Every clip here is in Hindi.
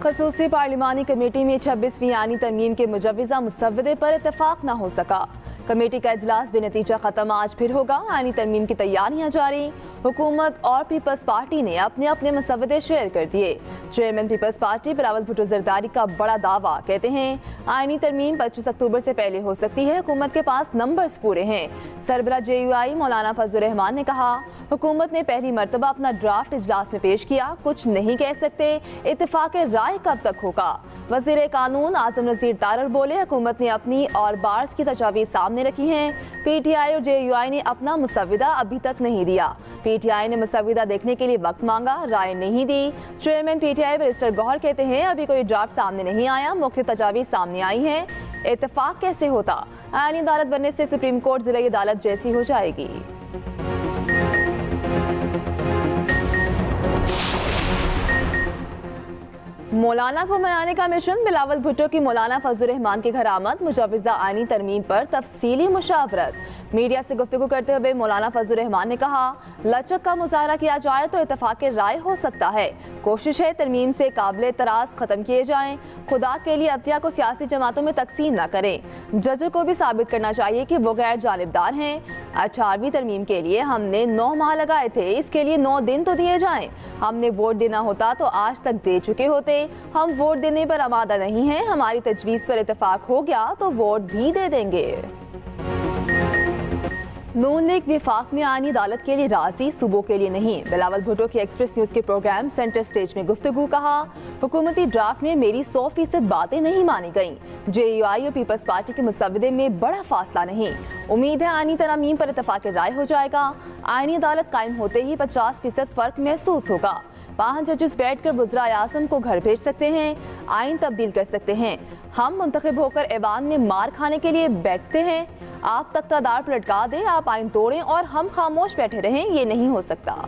खसूसी पार्लिमानी कमेटी में 26वीं आईनी तरमीम के मुजव्वज़ा मुसव्वदे पर इत्तफाक न हो सका। कमेटी का इजलास बेनतीजा खत्म, आज फिर होगा। आईनी तरमीम की तैयारियां जारी। हुकूमत और पीपल्स पार्टी ने अपने अपने मसवदे शेयर कर दिए। Chairman peoples party Bilawal Bhutto Zardari का बड़ा दावा, कहते हैं आईनी तरमीम 25 अक्टूबर से पहले हो सकती है, हुकूमत के पास नंबर्स पूरे हैं। सरबरा JUI मौलाना फजल रहमान ने कहा, हुकूमत ने पहली मरतबा अपना ड्राफ्ट इजलास में पेश किया, कुछ नहीं कह सकते, इत्तेफाक राय कब तक होगा। वज़ीर कानून आजम नज़ीर तारर बोले, हुकूमत ने अपनी और बार्स की तजावीज़ सामने रखी हैं। PTI और JUI ने अपना मुसव्वदा अभी तक नहीं दिया। PTI ने मुसव्वदा देखने के लिए वक्त मांगा, राय नहीं दी। चेयरमैन PTI बैरिस्टर गौहर कहते हैं, अभी कोई ड्राफ्ट सामने नहीं आया, मुख्तलिफ तजावीज़ सामने आई हैं, इत्तेफाक कैसे होता। आईनी अदालत बनने से सुप्रीम कोर्ट ज़िला अदालत जैसी हो जाएगी। मौलाना को मनाने का मिशन, बिलावल भुट्टो की मौलाना फजल रहमान के घर आमद। मुजव्वज़ा आईनी तरमीम पर तफसीली मुशावरत। मीडिया से गुफ्तगू करते हुए मौलाना फजल रहमान ने कहा, लचक का मुजाहरा किया जाए तो इत्तफाक राय हो सकता है। कोशिश है तरमीम से काबिल तराज खत्म किए जाएं। खुदा के लिए अतिया को सियासी जमातों में तकसीम न करें। जज को भी साबित करना चाहिए कि वो गैर जानिबदार हैं। 18वीं तरमीम के लिए हमने 9 माह लगाए थे, इसके लिए 9 दिन तो दिए जाएं। हमने वोट देना होता तो आज तक दे चुके होते। हम वोट देने पर आमादा नहीं हैं। हमारी तजवीज़ पर इत्तेफाक हो गया तो वोट भी दे देंगे। नून लीग विफाक में आईनी अदालत के लिए राजी, सूबों के लिए नहीं। बिलावल भुट्टो की एक्सप्रेस न्यूज़ के प्रोग्राम सेंटर स्टेज में गुफ्तगू, कहा, हुकूमती ड्राफ्ट में मेरी 100% बातें नहीं मानी गईं। JUI और पीपल्स पार्टी के मुसव्वदे में बड़ा फासला नहीं। उम्मीद है आईनी तरमीम पर इत्तफाक राय हो जाएगा। आईनी अदालत कायम होते ही 50% फ़र्क महसूस होगा। 5 जजेस बैठकर वज़ीर आज़म को घर भेज सकते हैं, आइन तब्दील कर सकते हैं। हम मुंतखब होकर ऐवान में मार खाने के लिए बैठते हैं। आप तख्तादार पर लटका दें, आप आइन तोड़ें और हम खामोश बैठे रहें, ये नहीं हो सकता।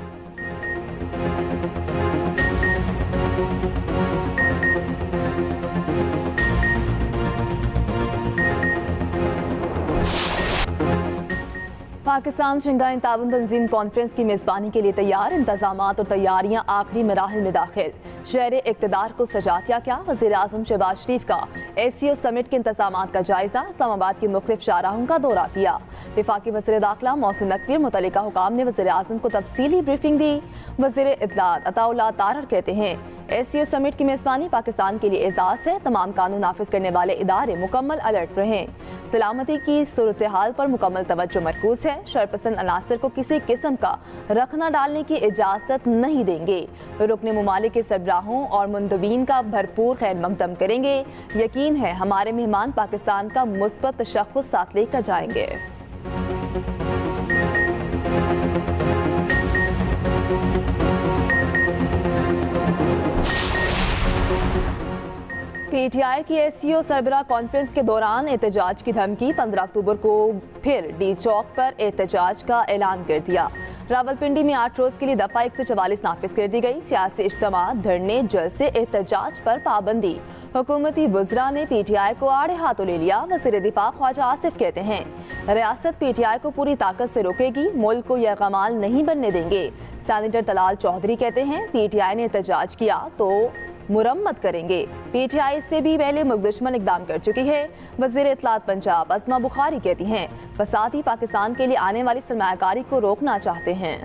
पाकिस्तान शंघाई ताउन तंजीम कॉन्फ्रेंस की मेज़बानी के लिए तैयार। इंतजामात और तैयारियां आखिरी मराहिल में दाखिल। शहर इक़्तिदार को सजातिया क्या, वज़ीर आज़म शहबाज शरीफ का SCO समिट के इंतजामात का जायजा। इस्लामाबाद की मुख्तलिफ शाहराहों का दौरा किया। वफाकी वज़ीर दाखिला मोहसिन नकवी मुतल्लिका हुकाम ने वज़ीर आज़म को तफसीली ब्रीफिंग दी। वज़ीर इत्तलात अताउल्लाह तारर कहते हैं, SCO समिट की मेज़बानी पाकिस्तान के लिए एजाज़ है। तमाम कानून नाफिज करने वाले इदारे मुकम्मल अलर्ट रहें। सलामती की सूरत हाल पर मुकम्मल तवज्जो मरकूज़ है। शरपसंद अनासर को किसी किस्म का रखना डालने की इजाज़त नहीं देंगे। रुकने मुमालिक के सरबराहों और मुंदबीन का भरपूर खैर मकदम करेंगे। यकीन है हमारे मेहमान पाकिस्तान का मुस्बत तशख़्ख़ुस साथ लेकर जाएंगे। PTI की SCO सरबराह कॉन्फ्रेंस के दौरान एहतजाज की धमकी। 15 अक्टूबर को फिर D चौक पर एहतजाज का ऐलान कर दिया। रावलपिंडी में 8 रोज़ के लिए दफ़ा 144 नाफिज कर दी गई। सियासी इज्तिमा, धरने, जलसे, एहतजाज पर पाबंदी। हुकूमती वज़रा ने PTI को आड़े हाथों ले लिया। वज़ीर दिफा ख्वाजा आसिफ कहते हैं, रियासत PTI को पूरी ताकत से रोकेगी, मुल्क को यरगमाल नहीं बनने देंगे। सेनेटर तलाल चौधरी कहते हैं, PTI ने एहतजाज किया तो मुरम्मत करेंगे। PTI से भी पहले मुल्क दुश्मन इकदाम कर चुकी है। वज़ीर इत्तलात पंजाब अस्मा बुखारी कहती हैं, फसादी पाकिस्तान के लिए आने वाली सरमायाकारी को रोकना चाहते हैं।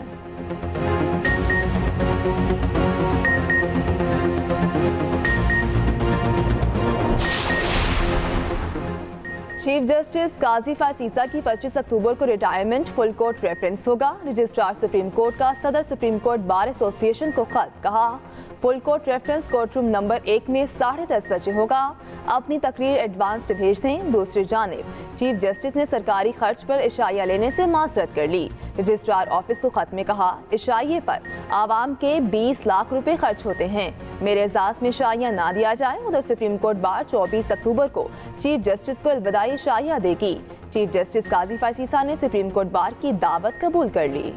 चीफ जस्टिस काजी फासीसा की 25 अक्टूबर को रिटायरमेंट। फुल कोर्ट रेफरेंस होगा। रजिस्ट्रार सुप्रीम कोर्ट का सदर सुप्रीम कोर्ट बार एसोसिएशन को खत, कहा, full court reference court room number 1 में 10:30 बजे होगा। अपनी तकरीर एडवांस पे भेज दें। दूसरी जानिब चीफ जस्टिस ने सरकारी खर्च पर इशाइया लेने से माजरत कर ली। रजिस्ट्रार ऑफिस को खत में कहा, इशाइये पर आवाम के 20 लाख रुपए खर्च होते हैं, मेरे एजाज में इशाइया ना दिया जाए। उधर सुप्रीम कोर्ट बार 24 अक्टूबर को चीफ जस्टिस को अलविदाई इशाइया देगी। चीफ जस्टिस काजी फासीसा ने सुप्रीम कोर्ट बार की दावत कबूल कर ली।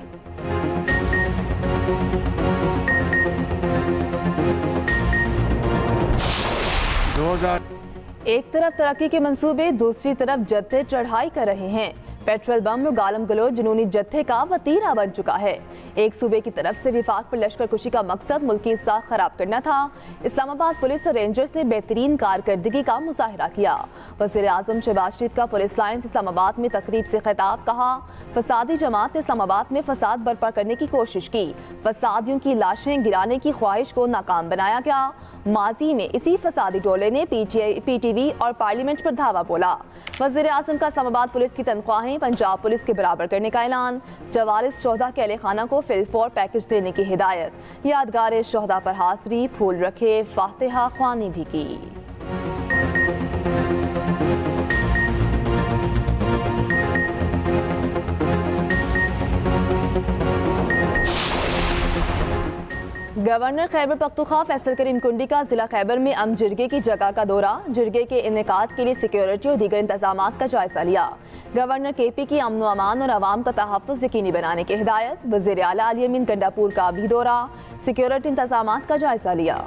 एक तरफ तरक्की के मंसूबे, दूसरी तरफ जद्दे चढ़ाई कर रहे हैं। पेट्रोल बम और गालम गलोच जुनूनी जत्थे का वतीरा बन चुका है। एक सूबे की तरफ से विफाक पर लश्कर कुशी का मकसद मुल्की साख खराब करना था। इस्लामाबाद पुलिस और रेंजर्स ने बेहतरीन कारकर्दगी का मुजाहिरा किया। वज़ीर आज़म शहबाज शरीफ का पुलिस लाइन्स इस्लामाबाद में तकरीब से खिताब, कहा फसादी जमात ने इस्लामाबाद में फसाद बर्पा करने की कोशिश की, फसादियों की लाशें गिराने की ख्वाहिश को नाकाम बनाया गया। माजी में इसी फसादी टोले ने PTV और पार्लियामेंट पर धावा बोला। वज़ीर आज़म का इस्लामाबाद पुलिस की तनख्वाहें पंजाब पुलिस के बराबर करने का ऐलान, 44 शोहदा के अहले खाना को फिल-फौर पैकेज देने की हिदायत, यादगार शोहदा पर हाज़री, फूल रखे, फातिहा ख्वानी भी की। गवर्नर खैबर पख्तूनख्वा फैसल करीम कुंडी का जिला खैबर में अम जिरगे की जगह का दौरा, जिरगे के इनेकाद के लिए सिक्योरिटी और दीगर इंतजामात का जायजा लिया। गवर्नर KP की अमन अमान और आवाम का तहफ़्फ़ुज़ यकीनी बनाने की हिदायत। वज़ीर आला अली अमीन गंडापुर का भी दौरा, सिक्योरिटी इंतजामात का जायजा लिया।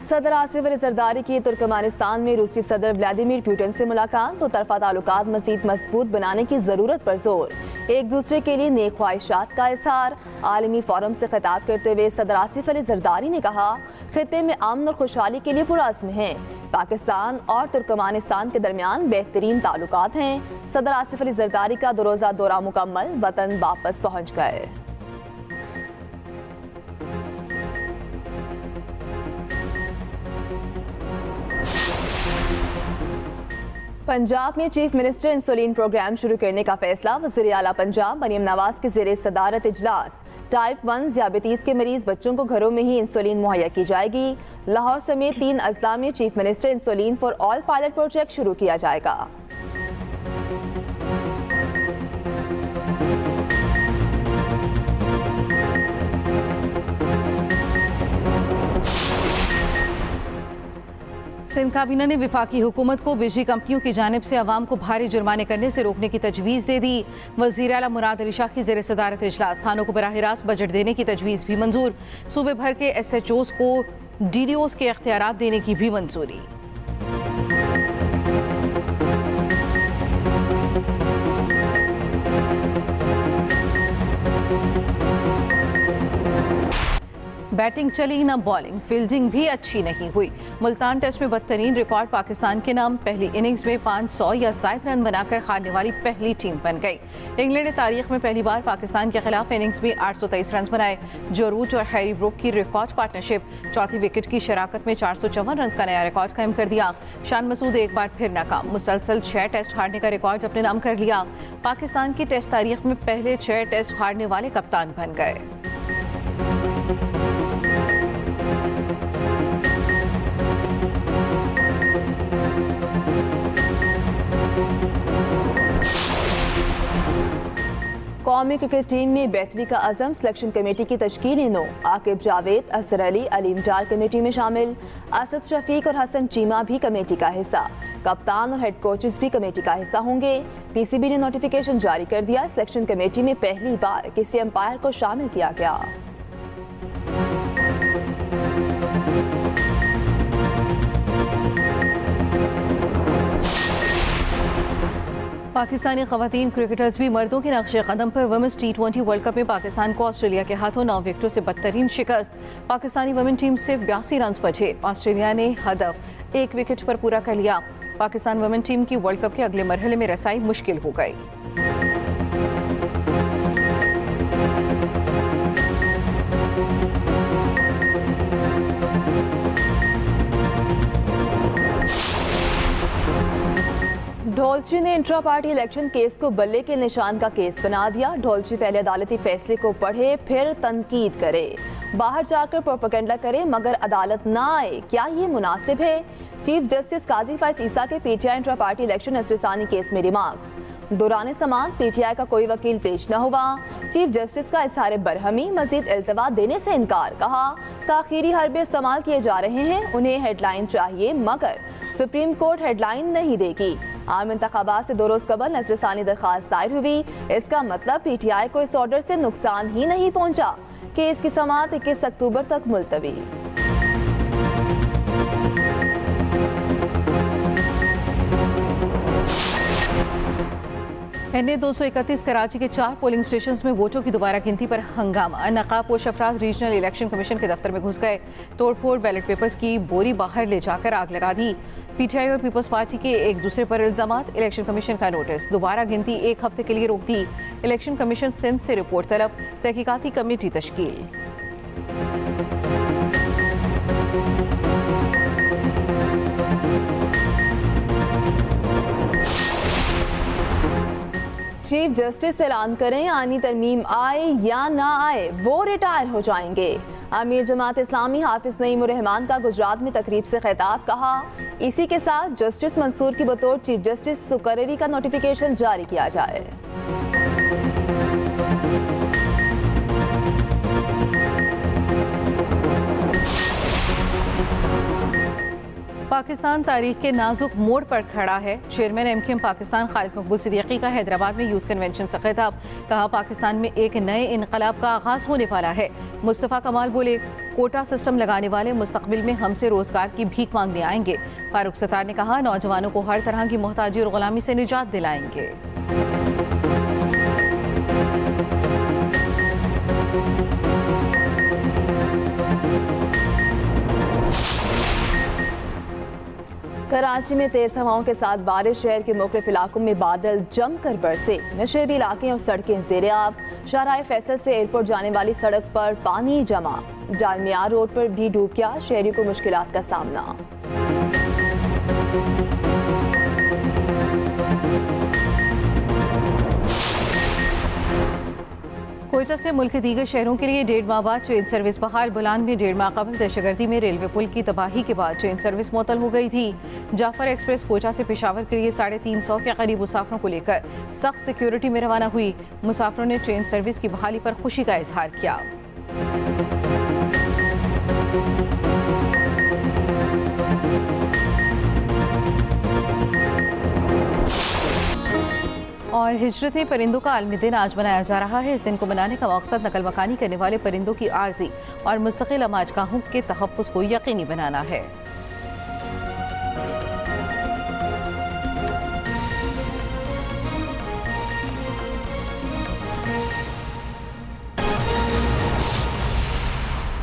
सदर आसिफ अली जरदारी की तुर्कमानिस्तान में रूसी सदर व्लादिमीर पुतिन से मुलाकात, तो तरफा ताल्लुकात मज़ीद मजबूत बनाने की ज़रूरत पर जोर, एक दूसरे के लिए नेक ख्वाहिशात का इज़हार। आलमी फोरम से खिताब करते हुए सदर आसिफ अली जरदारी ने कहा खित्ते में अमन और खुशहाली के लिए पुरअज़्म हैं। पाकिस्तान और तुर्कमानिस्तान के दरमियान बेहतरीन ताल्लुकात हैं। सदर आसिफ अली जरदारी का 2 रोज़ा दौरा मुकम्मल, वतन वापस पहुँच गए। पंजाब में चीफ मिनिस्टर इंसुलिन प्रोग्राम शुरू करने का फैसला। वज़ीर आला पंजाब मरियम नवाज की ज़ेरे सदारत इजलास, टाइप 1 ज़ियाबतीज़ के मरीज बच्चों को घरों में ही इंसुलिन मुहैया की जाएगी। लाहौर समेत 3 अजला में chief minister insulin for all pilot project शुरू किया जाएगा। सिंध काबीना ने विफाकी हुकूमत को बिजली कंपनियों की जानिब से अवाम को भारी जुर्माने करने से रोकने की तजवीज़ दे दी। वज़ीर आला मुराद अली शाह की ज़ेर सदारत इजलास, थानों को बराह रास्त बजट देने की तजवीज़ भी मंजूर। सूबे भर के SHOs को DDOs के इख्तियारात देने की भी मंजूरी। बैटिंग चली न बॉलिंग, फील्डिंग भी अच्छी नहीं हुई। मुल्तान टेस्ट में बदतरीन रिकॉर्ड पाकिस्तान के नाम, पहली इनिंग्स में 500 या ज़ायद रन बनाकर हारने वाली पहली टीम बन गई। इंग्लैंड ने तारीख में पहली बार पाकिस्तान के खिलाफ इनिंग्स में 823 रन बनाए। जो रूट और हैरी ब्रूक की रिकॉर्ड पार्टनरशिप चौथी विकेट की शराकत में 454 रन का नया रिकॉर्ड कायम कर दिया। शान मसूद एक बार फिर नाकाम, मुसलसल 6 टेस्ट हारने का रिकॉर्ड अपने नाम कर लिया। पाकिस्तान की टेस्ट तारीख में पहले 6 टेस्ट हारने वाले कप्तान बन गए। कौमी क्रिकेट टीम में बेहतरी का अज़म, सिलेक्शन कमेटी की तश्कील 9, आकिब जावेद, असर अली, अलीम डार कमेटी में शामिल। असद शफीक और हसन चीमा भी कमेटी का हिस्सा। कप्तान और हेड कोचेस भी कमेटी का हिस्सा होंगे। PCB ने नोटिफिकेशन जारी कर दिया, सिलेक्शन कमेटी में पहली बार किसी अंपायर को शामिल किया गया। पाकिस्तानी खवातीन क्रिकेटर्स भी मर्दों के नक्शे कदम पर वुमेन्स T20 वर्ल्ड कप में पाकिस्तान को ऑस्ट्रेलिया के हाथों 9 विकेटों से बदतरीन शिकस्त। पाकिस्तानी वुमेन टीम सिर्फ 82 रन पर ढेर, ऑस्ट्रेलिया ने हदफ 1 विकेट पर पूरा कर लिया। पाकिस्तान वुमेन टीम की वर्ल्ड कप के अगले मरहले में रसाई मुश्किल हो गई। ढोलची ने इंट्रा पार्टी इलेक्शन केस को बल्ले के निशान का केस बना दिया। ढोलची पहले अदालती फैसले को पढ़े, फिर तनकीद करे, बाहर जाकर प्रोपेगेंडा करे, मगर अदालत ना आए, क्या ये मुनासिब है? चीफ जस्टिस काजी फैज ईसा के PTI इंट्रा पार्टी इलेक्शन नसरसानी केस में रिमार्क्स। दौरान समाअत PTI का कोई वकील पेश न हुआ। चीफ जस्टिस का इजहार बरहमी, मजीद इल्तवा देने से इनकार, कहा ताखीरी हरबे इस्तेमाल किए जा रहे हैं, उन्हें हेडलाइन चाहिए मगर सुप्रीम कोर्ट हेडलाइन नहीं देगी। आम इंतखाबात से 2 रोज कबल नजरसानी दरखास्त दायर हुई, इसका मतलब PTI को इस ऑर्डर से नुकसान ही नहीं पहुंचा। केस की समाअत 21 अक्टूबर तक मुलतवी। NA 231 कराची के 4 पोलिंग स्टेशंस में वोटों की दोबारा गिनती पर हंगामा। नकाबपोश अफराद रीजनल इलेक्शन कमीशन के दफ्तर में घुस गए, तोड़फोड़, बैलेट पेपर्स की बोरी बाहर ले जाकर आग लगा दी। PTI और पीपल्स पार्टी के एक दूसरे पर इल्जामात, इलेक्शन कमीशन का नोटिस, दोबारा गिनती 1 हफ्ते के लिए रोक दी। इलेक्शन कमीशन सिंध से रिपोर्ट तलब, तहकीकाती कमेटी तश्कील। चीफ जस्टिस ऐलान करें आईनी तरमीम आए या ना आए, वो रिटायर हो जाएंगे। अमीर जमात इस्लामी हाफिज नईम उर रहमान का गुजरात में तकरीब से खिताब, कहा इसी के साथ जस्टिस मंसूर की बतौर चीफ जस्टिस सुकररी का नोटिफिकेशन जारी किया जाए। पाकिस्तान तारीख के नाजुक मोड़ पर खड़ा है। चेयरमैन MKM पाकिस्तान खालिद मकबूल सिद्दीकी का हैदराबाद में यूथ कन्वेंशन से खिताब, कहा पाकिस्तान में एक नए इनकलाब का आगाज होने वाला है। मुस्तफ़ा कमाल बोले कोटा सिस्टम लगाने वाले मुस्तकबिल में हमसे रोजगार की भीख मांगने आएंगे। फारूक सत्तार ने कहा नौजवानों को हर तरह की मोहताजी और गुलामी से निजात दिलाएंगे। कराची में तेज हवाओं के साथ बारिश, शहर के मुख्तलिफ इलाकों में बादल जमकर बरसे। नशेबी इलाके और सड़कें ज़ेर-ए-आब। शाहराह फैसल से एयरपोर्ट जाने वाली सड़क पर पानी जमा, डालमियार रोड पर भी डूब गया, शहरियों को मुश्किलात का सामना। कोयटा से मुल्क के दीगर शहरों के लिए 1.5 माह बाद ट्रेन सर्विस बहाल। बुलान में 1.5 माह कबल दहशतगर्दी में रेलवे पुल की तबाही के बाद ट्रेन सर्विस मुअत्तल हो गई थी। जाफर एक्सप्रेस कोयटा से पेशावर के लिए 350 के करीब मुसाफिरों को लेकर सख्त सिक्योरिटी में रवाना हुई। मुसाफिरों ने ट्रेन सर्विस की बहाली पर खुशी का इजहार किया। और हिजरत परिंदों का आलमी दिन आज मनाया जा रहा है। इस दिन को मनाने का मकसद नकल मकानी करने वाले परिंदों की आर्जी और मुस्तकिल अमाजगाहों के तहफ़्फ़ुज़ को यकीनी बनाना है।